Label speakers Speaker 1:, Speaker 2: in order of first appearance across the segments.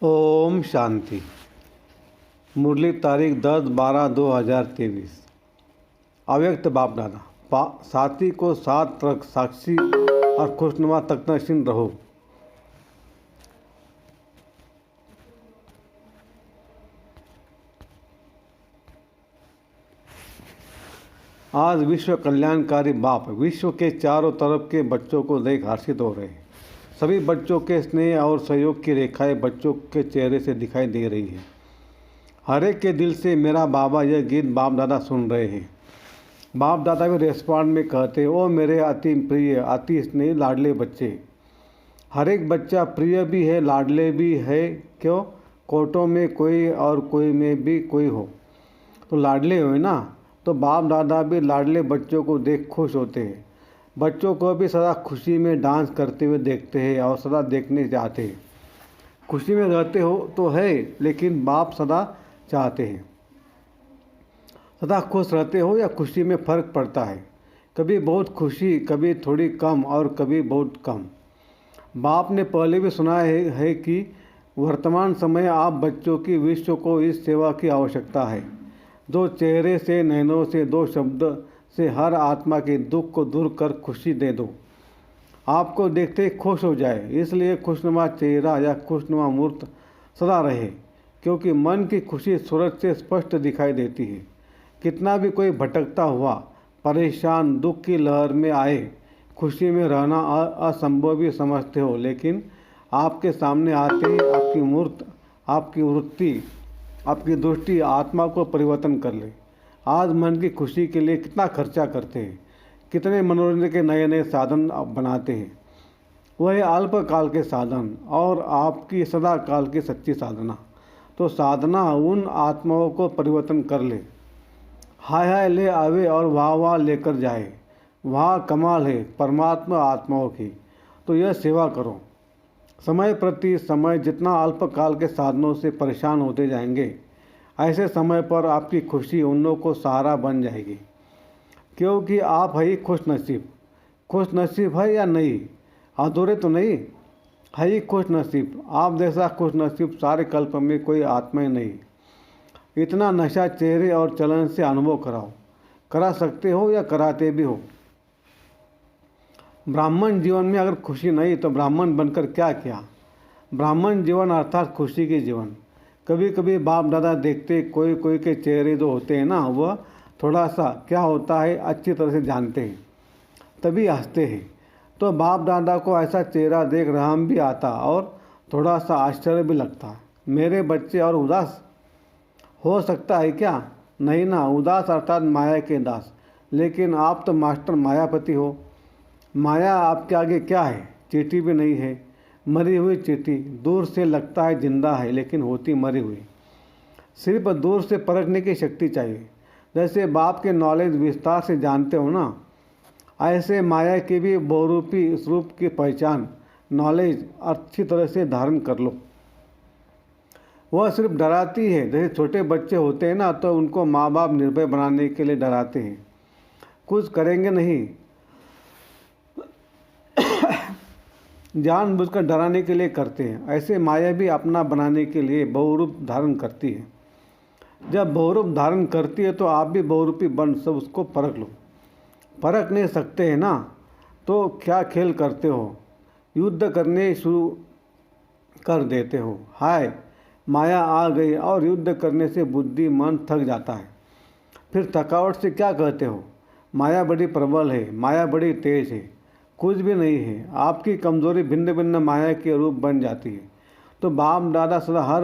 Speaker 1: ओम शांति। मुरली तारीख 10/12/2023। अव्यक्त बाप दादा साथी को साथ रख, साक्षी और खुशनुमा तकनशीन रहो। आज विश्व कल्याणकारी बाप विश्व के चारों तरफ के बच्चों को देख हर्षित हो रहे हैं। सभी बच्चों के स्नेह और सहयोग की रेखाएं बच्चों के चेहरे से दिखाई दे रही है। हर एक के दिल से मेरा बाबा यह गीत बाप दादा सुन रहे हैं। बाप दादा भी रेस्पॉन्ड में कहते, ओ मेरे अति प्रिय अति स्नेही लाडले बच्चे। हर एक बच्चा प्रिय भी है, लाडले भी है। क्यों? कोटों में कोई और कोई में भी कोई हो तो लाडले हो ना। तो बाप दादा भी लाडले बच्चों को देख खुश होते हैं। बच्चों को भी सदा खुशी में डांस करते हुए देखते हैं और सदा देखने चाहते हैं। खुशी में रहते हो तो है, लेकिन बाप सदा चाहते हैं सदा खुश रहते हो या खुशी में फ़र्क पड़ता है। कभी बहुत खुशी, कभी थोड़ी कम और कभी बहुत कम। बाप ने पहले भी सुना है कि वर्तमान समय आप बच्चों की विश्व को इस सेवा की आवश्यकता है। दो चेहरे से, नैनों से, दो शब्द से हर आत्मा के दुख को दूर कर खुशी दे दो। आपको देखते ही खुश हो जाए, इसलिए खुशनुमा चेहरा या खुशनुमा मूर्त सदा रहे, क्योंकि मन की खुशी सूरज से स्पष्ट दिखाई देती है। कितना भी कोई भटकता हुआ, परेशान, दुख की लहर में आए, खुशी में रहना असंभव भी समझते हो, लेकिन आपके सामने आते ही आपकी मूर्त, आपकी वृत्ति, आपकी दृष्टि आत्मा को परिवर्तन कर ले। आज मन की खुशी के लिए कितना खर्चा करते हैं, कितने मनोरंजन के नए नए साधन बनाते हैं। वह अल्पकाल के साधन और आपकी सदा काल की सच्ची साधना। तो साधना उन आत्माओं को परिवर्तन कर ले, हाय हाय ले आवे और वाह वाह लेकर जाए। वहाँ कमाल है परमात्मा आत्माओं की। तो यह सेवा करो। समय प्रति समय जितना अल्पकाल के साधनों से परेशान होते जाएंगे, ऐसे समय पर आपकी खुशी उन लोगों को सहारा बन जाएगी, क्योंकि आप है ही खुश नसीब। खुश नसीब है या नहीं? अधूरे तो नहीं है ही खुश नसीब। आप जैसा खुश नसीब सारे कल्प में कोई आत्मा ही नहीं। इतना नशा चेहरे और चलन से अनुभव कराओ। करा सकते हो या कराते भी हो। ब्राह्मण जीवन में अगर खुशी नहीं तो ब्राह्मण बनकर क्या किया? ब्राह्मण जीवन अर्थात खुशी के जीवन। कभी कभी बाप दादा देखते कोई कोई के चेहरे जो होते हैं ना, वह थोड़ा सा क्या होता है अच्छी तरह से जानते हैं, तभी हंसते हैं। तो बाप दादा को ऐसा चेहरा देख रहम भी आता और थोड़ा सा आश्चर्य भी लगता। मेरे बच्चे और उदास हो सकता है क्या? नहीं ना, उदास अर्थात माया के दास। लेकिन आप तो मास्टर मायापति हो। माया आपके आगे क्या है? चींटी भी नहीं है, मरी हुई चींटी। दूर से लगता है जिंदा है, लेकिन होती मरी हुई। सिर्फ दूर से परखने की शक्ति चाहिए। जैसे बाप के नॉलेज विस्तार से जानते हो ना, ऐसे माया की भी बहुरूपी स्वरूप की पहचान, नॉलेज अच्छी तरह से धारण कर लो। वह सिर्फ डराती है। जैसे छोटे बच्चे होते हैं ना, तो उनको माँ बाप निर्भय बनाने के लिए डराते हैं, कुछ करेंगे नहीं, जानबूझकर डराने के लिए करते हैं। ऐसे माया भी अपना बनाने के लिए बहुरूप धारण करती है। जब बहुरूप धारण करती है तो आप भी बहुरूपी बन सब उसको परख लो। परख नहीं सकते हैं ना, तो क्या खेल करते हो? युद्ध करने शुरू कर देते हो। हाय माया आ गई और युद्ध करने से बुद्धि मन थक जाता है। फिर थकावट से क्या कहते हो? माया बड़ी प्रबल है, माया बड़ी तेज है। कुछ भी नहीं है। आपकी कमज़ोरी भिन्न भिन्न माया के रूप बन जाती है। तो बाप दादा सदा हर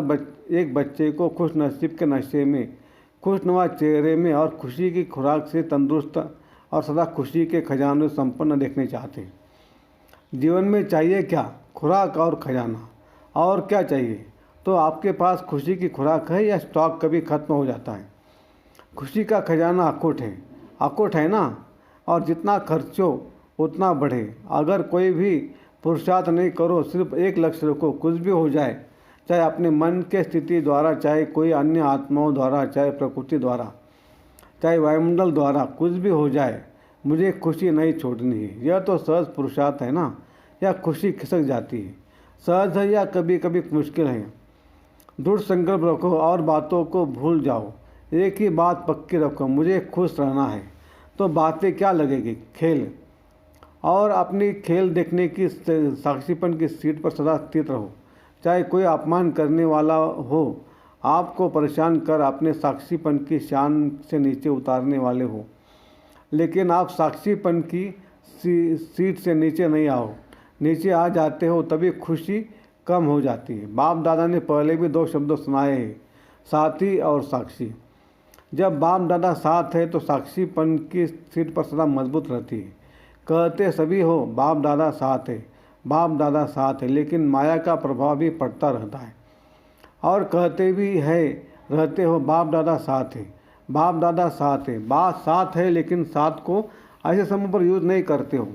Speaker 1: एक बच्चे को खुश नसीब के नशे में, खुशनुमा चेहरे में और खुशी की खुराक से तंदुरुस्त और सदा खुशी के खजाने संपन्न देखने चाहते हैं। जीवन में चाहिए क्या? खुराक और खजाना। और क्या चाहिए? तो आपके पास खुशी की खुराक है या स्टॉक कभी खत्म हो जाता है? खुशी का खजाना अखुट है, अखुट है ना। और जितना खर्चो उतना बढ़े। अगर कोई भी पुरुषार्थ नहीं करो, सिर्फ एक लक्ष्य रखो, कुछ भी हो जाए, चाहे अपने मन के स्थिति द्वारा, चाहे कोई अन्य आत्माओं द्वारा, चाहे प्रकृति द्वारा, चाहे वायुमंडल द्वारा, कुछ भी हो जाए, मुझे खुशी नहीं छोड़नी है। यह तो सहज पुरुषार्थ है ना। या खुशी खिसक जाती है, सहज है या कभी कभी मुश्किल है। दृढ़ संकल्प रखो और बातों को भूल जाओ। एक ही बात पक्की रखो, मुझे खुश रहना है। तो बातें क्या लगेगी, खेल। और अपनी खेल देखने की साक्षीपन की सीट पर सदा स्थित रहो। चाहे कोई अपमान करने वाला हो, आपको परेशान कर अपने साक्षीपन की शान से नीचे उतारने वाले हो, लेकिन आप साक्षीपन की सीट से नीचे नहीं आओ। नीचे आ जाते हो तभी खुशी कम हो जाती है। बाप दादा ने पहले भी 2 शब्द सुनाए हैं, साथी और साक्षी। जब बाप दादा साथ है तो साक्षीपन की सीट पर सदा मजबूत रहती है। कहते सभी हो बाप दादा साथ है, बाप दादा साथ है, लेकिन माया का प्रभाव भी पड़ता रहता है। और कहते भी है रहते हो बाप दादा साथ है, बाप दादा साथ है, बात साथ है, लेकिन साथ को ऐसे समय पर यूज नहीं करते हो,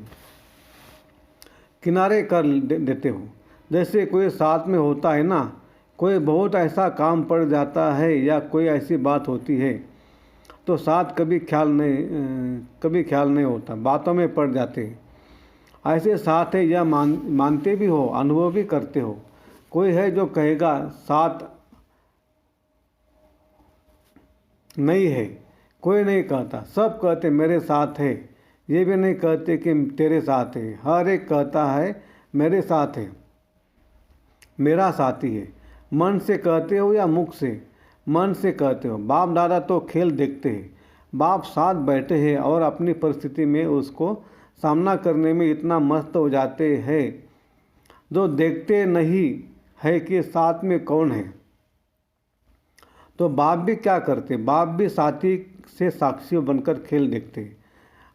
Speaker 1: किनारे कर देते हो। जैसे कोई साथ में होता है ना, कोई बहुत ऐसा काम पड़ जाता है या कोई ऐसी बात होती है तो साथ कभी ख्याल नहीं होता, बातों में पड़ जाते हैं। ऐसे साथ है या मानते भी हो, अनुभव भी करते हो। कोई है जो कहेगा साथ नहीं है, कोई नहीं कहता, सब कहते मेरे साथ है। ये भी नहीं कहते कि तेरे साथ है, हर एक कहता है मेरे साथ है, मेरा साथी है। मन से कहते हो या मुख से, मन से कहते हो। बाप दादा तो खेल देखते हैं, बाप साथ बैठे हैं और अपनी परिस्थिति में उसको सामना करने में इतना मस्त हो जाते हैं जो देखते नहीं है कि साथ में कौन है। तो बाप भी क्या करते, बाप भी साथी से साक्षी बनकर खेल देखते।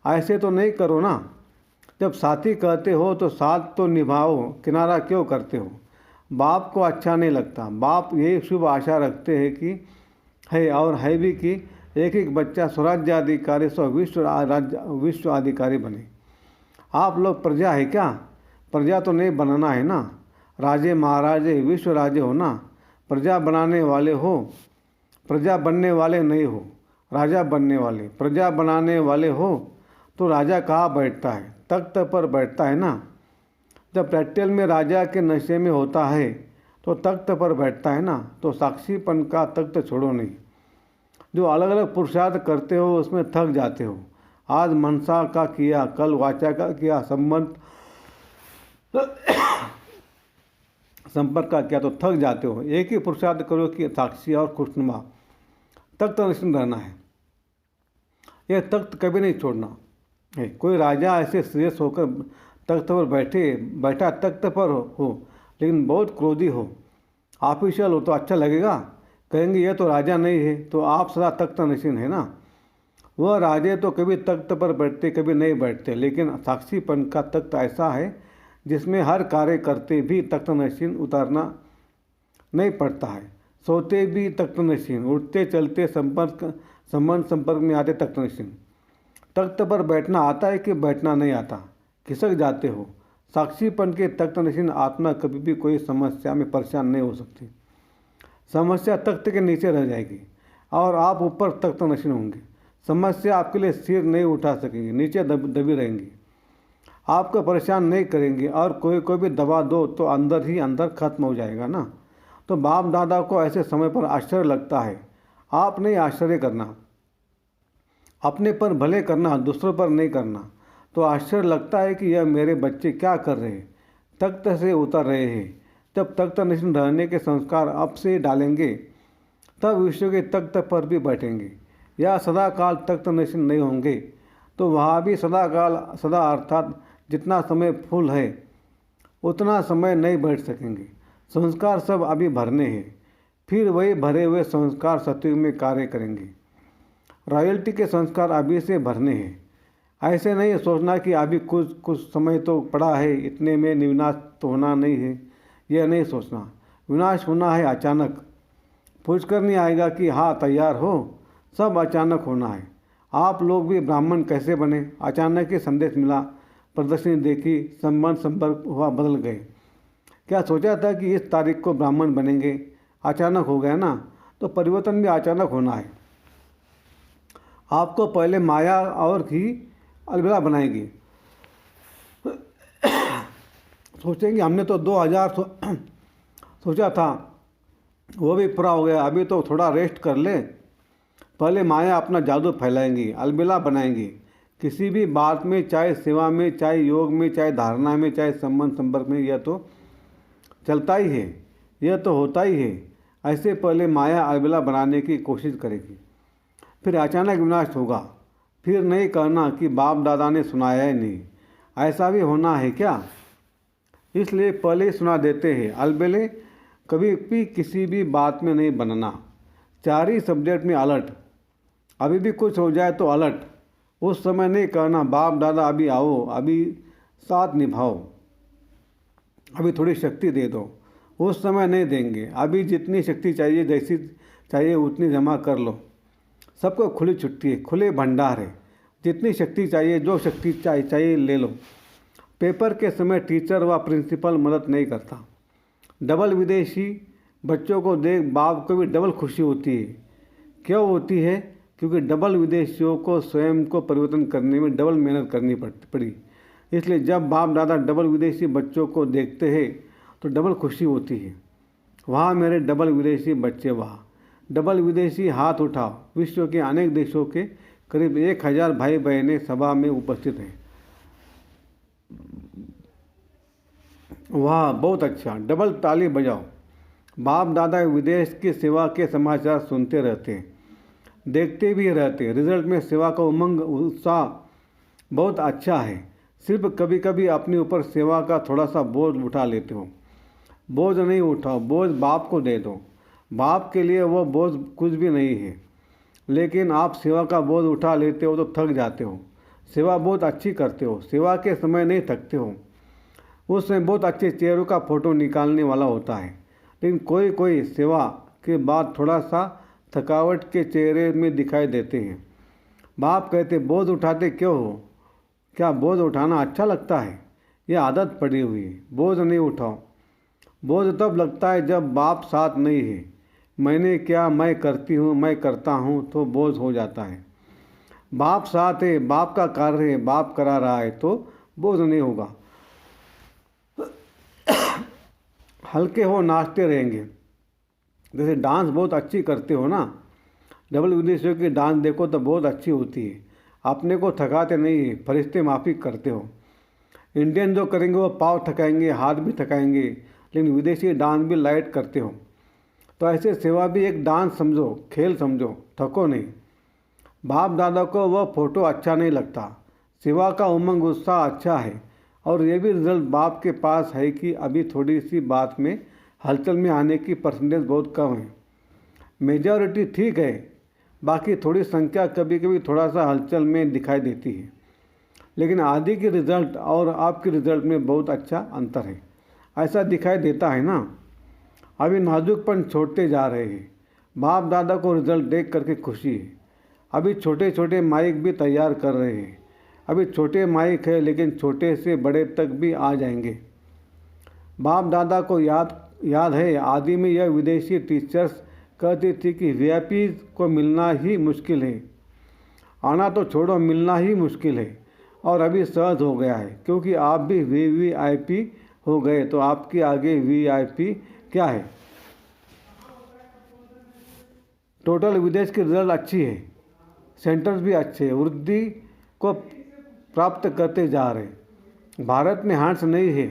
Speaker 1: ऐसे तो नहीं करो ना। जब साथी कहते हो तो साथ तो निभाओ, किनारा क्यों करते हो। बाप को अच्छा नहीं लगता। बाप ये शुभ आशा रखते हैं कि है और है भी कि एक एक बच्चा स्वराज्याधिकारी स्व विश्व अधिकारी बने। आप लोग प्रजा है क्या, प्रजा तो नहीं बनाना है ना। राजे महाराजे विश्व राजे हो ना, प्रजा बनाने वाले हो, प्रजा बनने वाले नहीं हो, राजा बनने वाले। प्रजा बनाने वाले हो तो राजा कहाँ बैठता है, तख्त पर बैठता है ना। जब प्रैक्टिकल में राजा के नशे में होता है तो तख्त पर बैठता है ना। तो साक्षीपन का तख्त छोड़ो नहीं। जो अलग अलग पुरुषार्थ करते हो उसमें थक जाते हो। आज मनसा का किया, कल वाचा का किया, संपर्क का किया तो थक जाते हो। एक ही पुरुषार्थ करो कि साक्षी और खुशनुमा तख्त निश्चिंत रहना है। यह तख्त कभी नहीं छोड़ना है। कोई राजा ऐसे श्रेष्ठ होकर तख्त पर बैठा तख्त पर हो लेकिन बहुत क्रोधी हो, ऑफिशियल हो तो अच्छा लगेगा। कहेंगे यह तो राजा नहीं है, तो आप सदा तख्त नशीन है ना। वह राजे तो कभी तख्त पर बैठते कभी नहीं बैठते, लेकिन साक्षीपन का तख्त ऐसा है जिसमें हर कार्य करते भी तख्त नशीन उतारना नहीं पड़ता है। सोते भी तख्त नशीन, उठते चलते संपर्क में आते तख्त नशीन। तख्त पर बैठना आता है कि बैठना नहीं आता, खिसक जाते हो। साक्षीपन के तख्त नशीन आत्मा कभी भी कोई समस्या में परेशान नहीं हो सकती। समस्या तख्त के नीचे रह जाएगी और आप ऊपर तख्त नशीन होंगे। समस्या आपके लिए सिर नहीं उठा सकेंगे, नीचे दबी रहेंगी, आपको परेशान नहीं करेंगे। और कोई भी दबा दो तो अंदर ही अंदर खत्म हो जाएगा ना। तो बाप दादा को ऐसे समय पर आश्चर्य लगता है। आप नहीं आश्चर्य करना, अपने पर भले करना, दूसरों पर नहीं करना। तो आश्चर्य लगता है कि यह मेरे बच्चे क्या कर रहे हैं, तख्त से उतर रहे हैं। जब तख्त नशीन रहने के संस्कार अब से डालेंगे तब विश्व के तख्त पर भी बैठेंगे। या सदा काल तख्त नशीन नहीं होंगे तो वहाँ भी सदा अर्थात जितना समय फूल है उतना समय नहीं बैठ सकेंगे। संस्कार सब अभी भरने हैं, फिर वही भरे हुए संस्कार सतयुग में कार्य करेंगे। रॉयल्टी के संस्कार अभी से भरने हैं। ऐसे नहीं सोचना कि अभी कुछ समय तो पड़ा है, इतने में विनाश तो होना नहीं है। यह नहीं सोचना, विनाश होना है अचानक। पूछकर नहीं आएगा कि हाँ तैयार हो, सब अचानक होना है। आप लोग भी ब्राह्मण कैसे बने, अचानक ही संदेश मिला, प्रदर्शनी देखी, संपर्क हुआ, बदल गए। क्या सोचा था कि इस तारीख को ब्राह्मण बनेंगे, अचानक हो गया ना। तो परिवर्तन भी अचानक होना है। आपको पहले माया और ही अलविदा बनाएगी। सोचेंगे हमने तो 2000 सोचा था, वो भी पूरा हो गया, अभी तो थोड़ा रेस्ट कर ले। पहले माया अपना जादू फैलाएंगी, अलबेला बनाएंगी। किसी भी बात में, चाहे सेवा में, चाहे योग में, चाहे धारणा में, चाहे संबंध संपर्क में, यह तो चलता ही है, यह तो होता ही है। ऐसे पहले माया अलबेला बनाने की कोशिश करेगी, फिर अचानक विनाश होगा। फिर नहीं कहना कि बाप दादा ने सुनाया ही नहीं, ऐसा भी होना है क्या? इसलिए पहले ही सुना देते हैं, अलबेले कभी भी किसी भी बात में नहीं बनना। 4 ही सब्जेक्ट में अलर्ट, अभी भी कुछ हो जाए तो अलर्ट। उस समय नहीं कहना बाप दादा अभी आओ, अभी साथ निभाओ, अभी थोड़ी शक्ति दे दो। उस समय नहीं देंगे, अभी जितनी शक्ति चाहिए, जैसी चाहिए उतनी जमा कर लो। सबको खुली छुट्टी है, खुले भंडार है। जितनी शक्ति चाहिए, जो शक्ति चाहिए ले लो। पेपर के समय टीचर व प्रिंसिपल मदद नहीं करता। डबल विदेशी बच्चों को देख बाप को भी डबल खुशी होती है। क्यों होती है? क्योंकि डबल विदेशियों को स्वयं को परिवर्तन करने में डबल मेहनत करनी पड़ी। इसलिए जब बाप दादा डबल विदेशी बच्चों को देखते हैं तो डबल खुशी होती है। वहाँ मेरे डबल विदेशी बच्चे, वहाँ डबल विदेशी हाथ उठाओ। विश्व के अनेक देशों के करीब 1000 भाई बहनें सभा में उपस्थित हैं। वाह, बहुत अच्छा, डबल ताली बजाओ। बाप दादा विदेश की सेवा के समाचार सुनते रहते हैं, देखते भी रहते हैं। रिजल्ट में सेवा का उमंग, उत्साह बहुत अच्छा है। सिर्फ कभी कभी अपने ऊपर सेवा का थोड़ा सा बोझ उठा लेते हो। बोझ नहीं उठाओ, बोझ बाप को दे दो। बाप के लिए वो बोझ कुछ भी नहीं है। लेकिन आप सेवा का बोझ उठा लेते हो तो थक जाते हो। सेवा बहुत अच्छी करते हो, सेवा के समय नहीं थकते हो। उस समय बहुत अच्छे चेहरों का फोटो निकालने वाला होता है। लेकिन कोई कोई सेवा के बाद थोड़ा सा थकावट के चेहरे में दिखाई देते हैं। बाप कहते बोझ उठाते क्यों हो? क्या बोझ उठाना अच्छा लगता है? यह आदत पड़ी हुई है। बोझ नहीं उठाओ। बोझ तब लगता है जब बाप साथ नहीं है। मैंने क्या, मैं करती हूँ, मैं करता हूँ, तो बोझ हो जाता है। बाप साथ है, बाप का कार्य है, बाप करा रहा है, तो बोझ नहीं होगा। हल्के हो, नाचते रहेंगे। जैसे डांस बहुत अच्छी करते हो ना, डबल विदेशियों की डांस देखो तो बहुत अच्छी होती है। अपने को थकाते नहीं है, फरिश्ते माफिक करते हो। इंडियन जो करेंगे वो पाँव थकाएंगे, हाथ भी थकाएंगे, लेकिन विदेशी डांस भी लाइट करते हो। तो ऐसे सेवा भी एक डांस समझो, खेल समझो, थको नहीं। बाप दादा को वह फोटो अच्छा नहीं लगता। सेवा का उमंग, उत्साह अच्छा है। और ये भी रिजल्ट बाप के पास है कि अभी थोड़ी सी बात में हलचल में आने की परसेंटेज बहुत कम है। मेजॉरिटी ठीक है, बाकी थोड़ी संख्या कभी कभी थोड़ा सा हलचल में दिखाई देती है। लेकिन आदि के रिजल्ट और आपके रिजल्ट में बहुत अच्छा अंतर है। ऐसा दिखाई देता है ना। अभी नाजुकपन छोड़ते जा रहे हैं। बाप दादा को रिजल्ट देख करके खुशी है। अभी छोटे छोटे माइक भी तैयार कर रहे हैं। अभी छोटे माइक है, लेकिन छोटे से बड़े तक भी आ जाएंगे। बाप दादा को याद है, आदि में यह विदेशी टीचर्स कहती थी कि वीआईपी को मिलना ही मुश्किल है। आना तो छोड़ो, मिलना ही मुश्किल है। और अभी सहज हो गया है, क्योंकि आप भी वीवीआईपी हो गए। तो आपके आगे वीआईपी क्या है? टोटल विदेश की रिजल्ट अच्छी है, सेंटर्स भी अच्छे हैं, वृद्धि को प्राप्त करते जा रहे। भारत में हैंड्स नहीं है,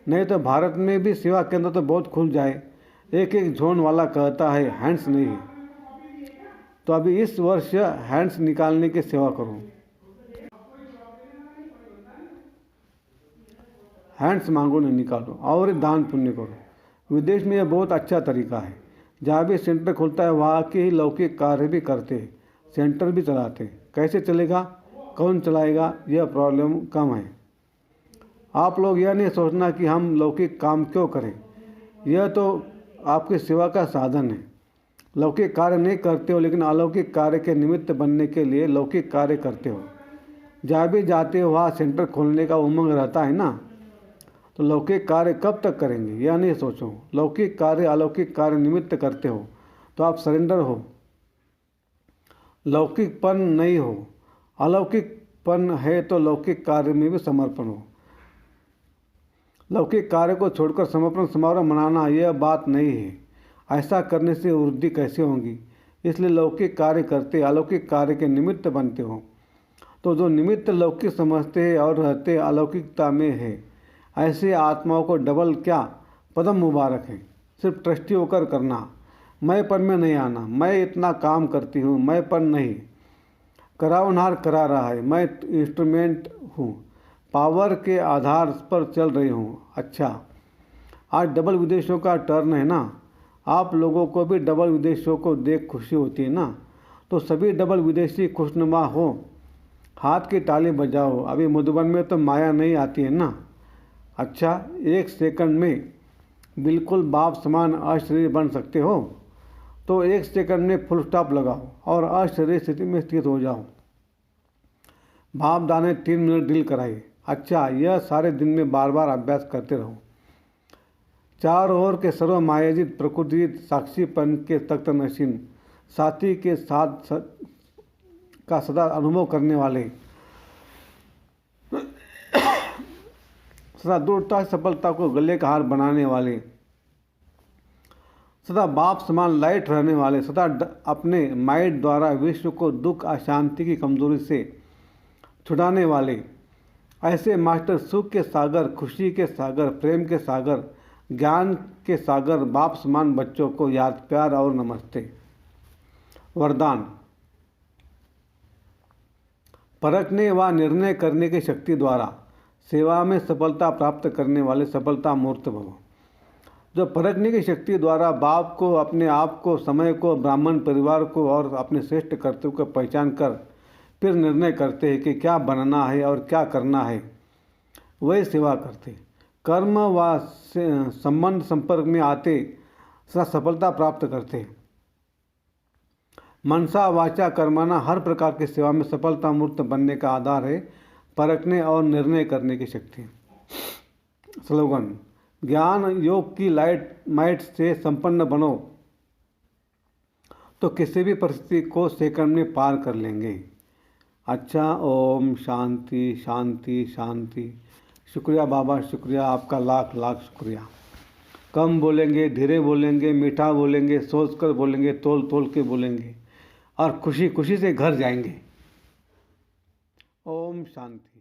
Speaker 1: नहीं तो भारत में भी सेवा केंद्र तो बहुत खुल जाए। एक एक जोन वाला कहता है हैंड्स नहीं है। तो अभी इस वर्ष हैंड्स निकालने की सेवा करो, हैंड्स मांगो नहीं, निकालो और दान पुण्य करो। विदेश में यह बहुत अच्छा तरीका है। जहाँ भी सेंटर खुलता है वहाँ के ही लौकिक कार्य भी करते हैं, सेंटर भी चलाते हैं। कैसे चलेगा, कौन चलाएगा, यह प्रॉब्लम कम है। आप लोग यह नहीं सोचना कि हम लौकिक काम क्यों करें। यह तो आपकी सेवा का साधन है। लौकिक कार्य नहीं करते हो, लेकिन अलौकिक कार्य के निमित्त बनने के लिए लौकिक कार्य करते हो। जहाँ भी जाते हो वहाँ सेंटर खोलने का उमंग रहता है ना। तो लौकिक कार्य कब तक करेंगे, यह नहीं सोचो। लौकिक कार्य अलौकिक कार्य निमित्त करते हो तो आप सरेंडर हो, लौकिकपन नहीं हो। अलौकिकपन है तो लौकिक कार्य में भी समर्पण हो। लौकिक कार्य को छोड़कर समर्पण समारोह मनाना यह बात नहीं है। ऐसा करने से वृद्धि कैसे होगी? इसलिए लौकिक कार्य करते अलौकिक कार्य के निमित्त बनते हो। तो जो निमित्त लौकिक समझते हैं और रहते अलौकिकता में है, ऐसे आत्माओं को डबल क्या पदम मुबारक है। सिर्फ ट्रस्टी होकर करना, मैंपन में नहीं आना। मैं इतना काम करती हूँ, मैंपन नहीं। करावनहार करा रहा है, मैं इंस्ट्रूमेंट हूँ, पावर के आधार पर चल रही हूँ। अच्छा, आज डबल विदेशियों का टर्न है ना। आप लोगों को भी डबल विदेशियों को देख खुशी होती है ना। तो सभी डबल विदेशी खुशनुमा हो, हाथ की ताली बजाओ। अभी मधुबन में तो माया नहीं आती है ना। अच्छा, 1 सेकंड में बिल्कुल बाप समान अशरीर बन सकते हो। तो 1 सेकंड में फुल स्टॉप लगाओ और अशरीर स्थिति में स्थित हो जाओ। भाप दाने 3 मिनट ड्रिल कराइए। अच्छा, यह सारे दिन में बार बार अभ्यास करते रहो। चारों ओर के सर्व मायाजित प्रकृतिजित साक्षीपन के तख्त नशीन साथी के साथ का सदा अनुभव करने वाले, सदा दूरता सफलता को गले का हार बनाने वाले, सदा बाप समान लाइट रहने वाले, सदा अपने माइंड द्वारा विश्व को दुख अशांति की कमजोरी से छुड़ाने वाले, ऐसे मास्टर सुख के सागर, खुशी के सागर, प्रेम के सागर, ज्ञान के सागर बाप समान बच्चों को याद प्यार और नमस्ते। वरदान। परखने व निर्णय करने की शक्ति द्वारा सेवा में सफलता प्राप्त करने वाले सफलता मूर्त भव। जो परखने की शक्ति द्वारा बाप को, अपने आप को, समय को, ब्राह्मण परिवार को और अपने श्रेष्ठ कर्तव्य को पहचान कर फिर निर्णय करते हैं कि क्या बनना है और क्या करना है, वही सेवा करते। कर्म व संबंध संपर्क में आते सदा सफलता प्राप्त करते। मनसा वाचा कर्मणा हर प्रकार की सेवा में सफलता मूर्त बनने का आधार है परखने और निर्णय करने की शक्ति। स्लोगन। ज्ञान योग की माइट से संपन्न बनो तो किसी भी परिस्थिति को सेकंड में पार कर लेंगे। अच्छा, ओम शांति शांति शांति। शुक्रिया बाबा, शुक्रिया आपका, लाख लाख शुक्रिया। कम बोलेंगे, धीरे बोलेंगे, मीठा बोलेंगे, सोच कर बोलेंगे, तोल तोल के बोलेंगे और खुशी खुशी से घर जाएंगे। ओम शांति।